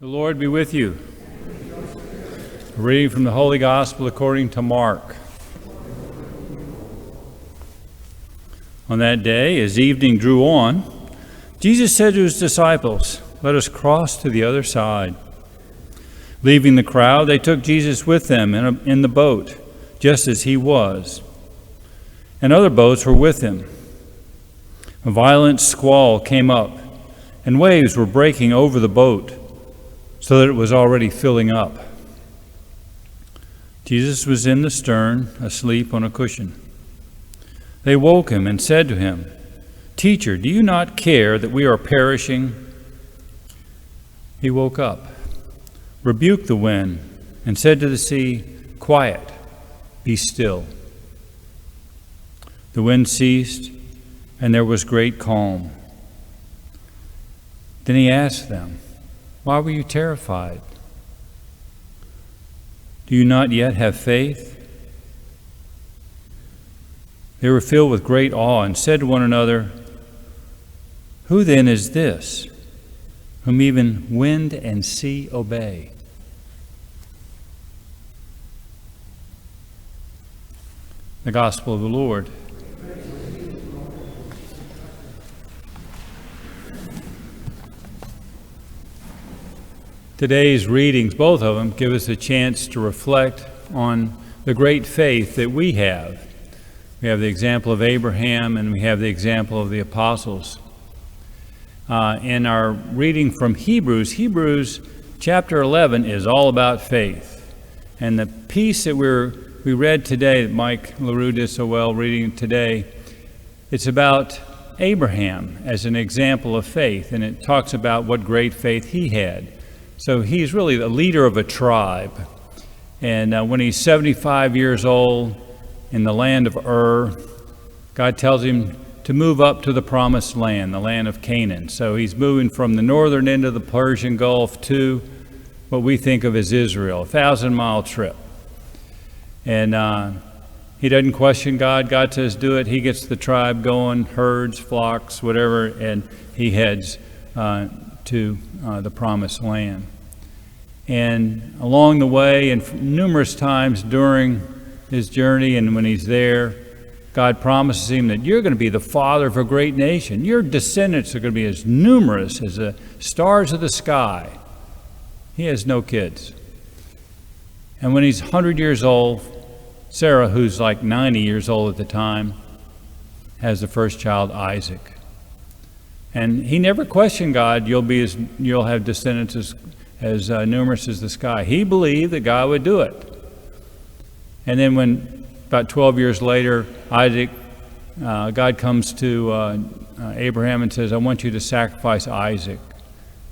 The Lord be with you. A reading from the Holy Gospel according to Mark. On that day, as evening drew on, Jesus said to his disciples, "Let us cross to the other side." Leaving the crowd, they took Jesus with them in the boat, just as he was. And other boats were with him. A violent squall came up, and waves were breaking over the boat, so that it was already filling up. Jesus was in the stern, asleep on a cushion. They woke him and said to him, "Teacher, do you not care that we are perishing?" He woke up, rebuked the wind, and said to the sea, "Quiet, be still." The wind ceased, and there was great calm. Then he asked them, "Why were you terrified? Do you not yet have faith?" They were filled with great awe and said to one another, "Who then is this, whom even wind and sea obey?" The Gospel of the Lord. Today's readings, both of them, give us a chance to reflect on the great faith that we have. We have the example of Abraham and we have the example of the apostles. In our reading from Hebrews chapter 11 is all about faith. And the piece that we read today, that Mike LaRue did so well reading today, it's about Abraham as an example of faith, and it talks about what great faith he had. So he's really the leader of a tribe. And when he's 75 years old in the land of Ur, God tells him to move up to the promised land, the land of Canaan. So he's moving from the northern end of the Persian Gulf to what we think of as Israel, a 1,000-mile trip. And he doesn't question God. God says, do it. He gets the tribe going, herds, flocks, whatever, and he heads to the promised land. And along the way, and numerous times during his journey and when he's there, God promises him that you're going to be the father of a great nation. Your descendants are going to be as numerous as the stars of the sky. He has no kids. And when he's 100 years old, Sarah, who's like 90 years old at the time, has the first child, Isaac. And he never questioned God, you'll have descendants as numerous as the sky. He believed that God would do it. And then when about 12 years later, God comes to Abraham and says, "I want you to sacrifice Isaac."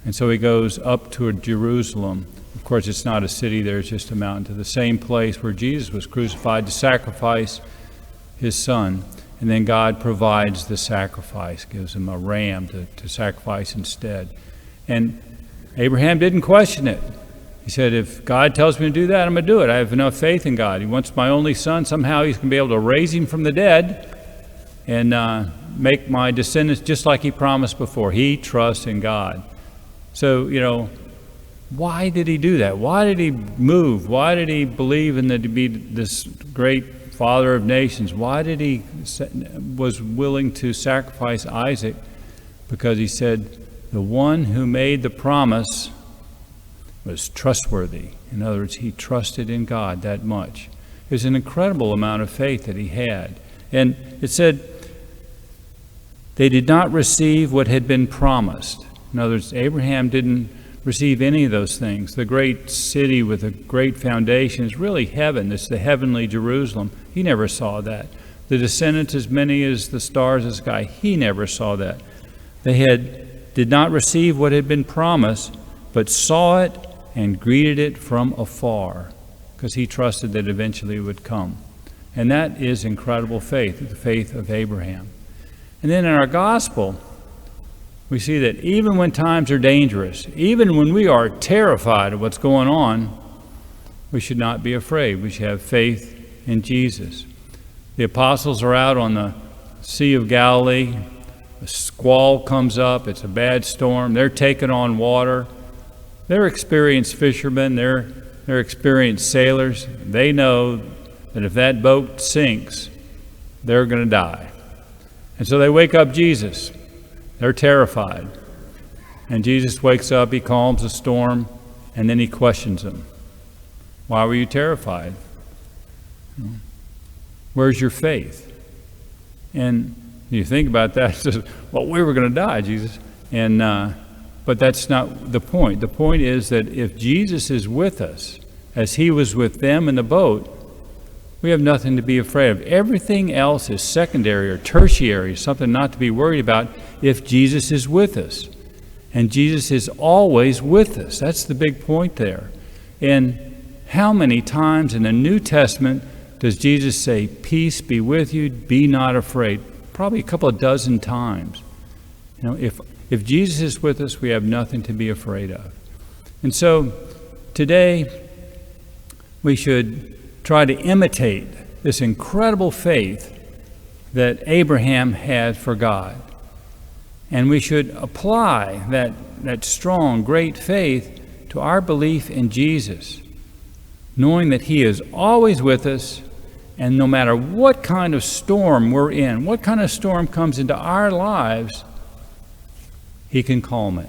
And so he goes up to Jerusalem. Of course, it's not a city there, it's just a mountain, to the same place where Jesus was crucified to sacrifice his son. And then God provides the sacrifice, gives him a ram to sacrifice instead. And Abraham didn't question it. He said, if God tells me to do that, I'm going to do it. I have enough faith in God. He wants my only son. Somehow he's going to be able to raise him from the dead and make my descendants just like he promised before. He trusts in God. So, why did he do that? Why did he move? Why did he believe in that to be this great Father of nations? Why did he was willing to sacrifice Isaac? Because he said the one who made the promise was trustworthy. In other words, he trusted in God that much. It was an incredible amount of faith that he had. And it said they did not receive what had been promised. In other words, Abraham didn't receive any of those things. The great city with a great foundation is really heaven. It's the heavenly Jerusalem. He never saw that. The descendants as many as the stars of the sky. He never saw that. They did not receive what had been promised, but saw it and greeted it from afar, because he trusted that eventually it would come. And that is incredible faith, the faith of Abraham. And then in our gospel, we see that even when times are dangerous, even when we are terrified of what's going on, we should not be afraid. We should have faith in Jesus. The apostles are out on the Sea of Galilee. A squall comes up. It's a bad storm. They're taking on water. They're experienced fishermen, they're experienced sailors. They know that if that boat sinks, they're going to die. And so they wake up Jesus. They're terrified. And Jesus wakes up, he calms the storm, and then he questions them. Why were you terrified? Where's your faith? And you think about that, it says, well, we were going to die, Jesus. But that's not the point. The point is that if Jesus is with us, as he was with them in the boat, we have nothing to be afraid of. Everything else is secondary or tertiary, something not to be worried about if Jesus is with us. And Jesus is always with us. That's the big point there. And how many times in the New Testament does Jesus say, peace be with you, be not afraid? Probably a couple of dozen times. You know, if Jesus is with us, we have nothing to be afraid of. And so today we should try to imitate this incredible faith that Abraham had for God. And we should apply that strong, great faith to our belief in Jesus, knowing that he is always with us, and no matter what kind of storm we're in, what kind of storm comes into our lives, he can calm it.